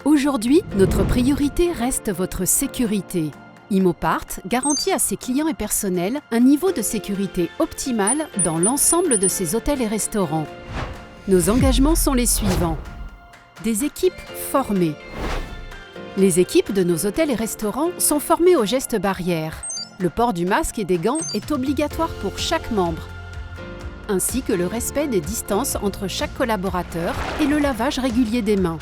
Aujourd'hui, notre priorité reste votre sécurité. Imopart garantit à ses clients et personnels un niveau de sécurité optimal dans l'ensemble de ses hôtels et restaurants. Nos engagements sont les suivants. Des équipes formées. Les équipes de nos hôtels et restaurants sont formées aux gestes barrières. Le port du masque et des gants est obligatoire pour chaque membre, ainsi que le respect des distances entre chaque collaborateur et le lavage régulier des mains.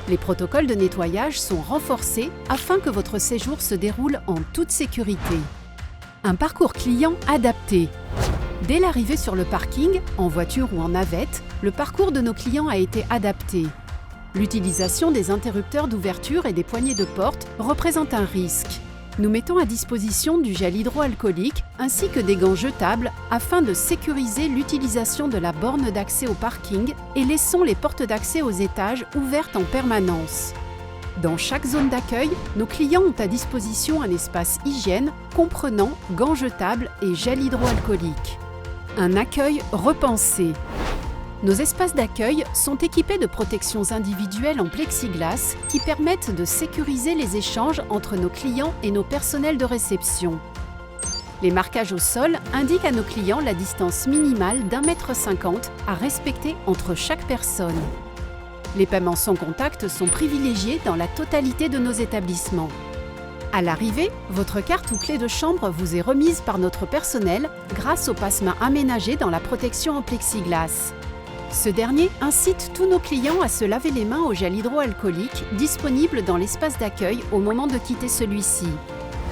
Les protocoles de nettoyage sont renforcés afin que votre séjour se déroule en toute sécurité. Un parcours client adapté. Dès l'arrivée sur le parking, en voiture ou en navette, le parcours de nos clients a été adapté. L'utilisation des interrupteurs d'ouverture et des poignées de porte représente un risque. Nous mettons à disposition du gel hydroalcoolique ainsi que des gants jetables afin de sécuriser l'utilisation de la borne d'accès au parking et laissons les portes d'accès aux étages ouvertes en permanence. Dans chaque zone d'accueil, nos clients ont à disposition un espace hygiène comprenant gants jetables et gel hydroalcoolique. Un accueil repensé. Nos espaces d'accueil sont équipés de protections individuelles en plexiglas qui permettent de sécuriser les échanges entre nos clients et nos personnels de réception. Les marquages au sol indiquent à nos clients la distance minimale d'1,50 m à respecter entre chaque personne. Les paiements sans contact sont privilégiés dans la totalité de nos établissements. À l'arrivée, votre carte ou clé de chambre vous est remise par notre personnel grâce au passe-main aménagé dans la protection en plexiglas. Ce dernier incite tous nos clients à se laver les mains au gel hydroalcoolique disponible dans l'espace d'accueil au moment de quitter celui-ci.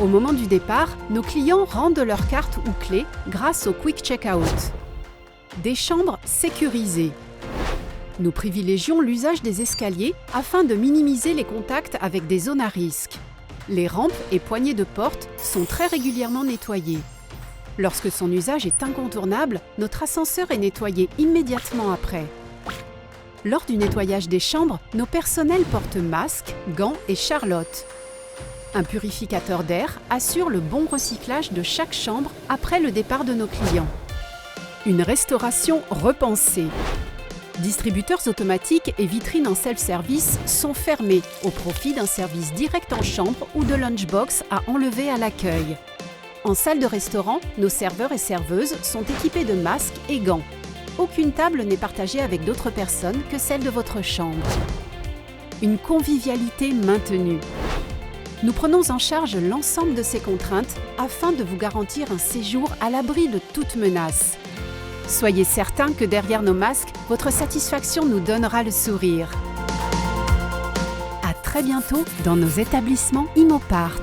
Au moment du départ, nos clients rendent leur carte ou clé grâce au Quick Checkout. Des chambres sécurisées. Nous privilégions l'usage des escaliers afin de minimiser les contacts avec des zones à risque. Les rampes et poignées de porte sont très régulièrement nettoyées. Lorsque son usage est incontournable, notre ascenseur est nettoyé immédiatement après. Lors du nettoyage des chambres, nos personnels portent masques, gants et charlotte. Un purificateur d'air assure le bon recyclage de chaque chambre après le départ de nos clients. Une restauration repensée. Distributeurs automatiques et vitrines en self-service sont fermés au profit d'un service direct en chambre ou de lunchbox à enlever à l'accueil. En salle de restaurant, nos serveurs et serveuses sont équipés de masques et gants. Aucune table n'est partagée avec d'autres personnes que celle de votre chambre. Une convivialité maintenue. Nous prenons en charge l'ensemble de ces contraintes afin de vous garantir un séjour à l'abri de toute menace. Soyez certains que derrière nos masques, votre satisfaction nous donnera le sourire. À très bientôt dans nos établissements Imopart.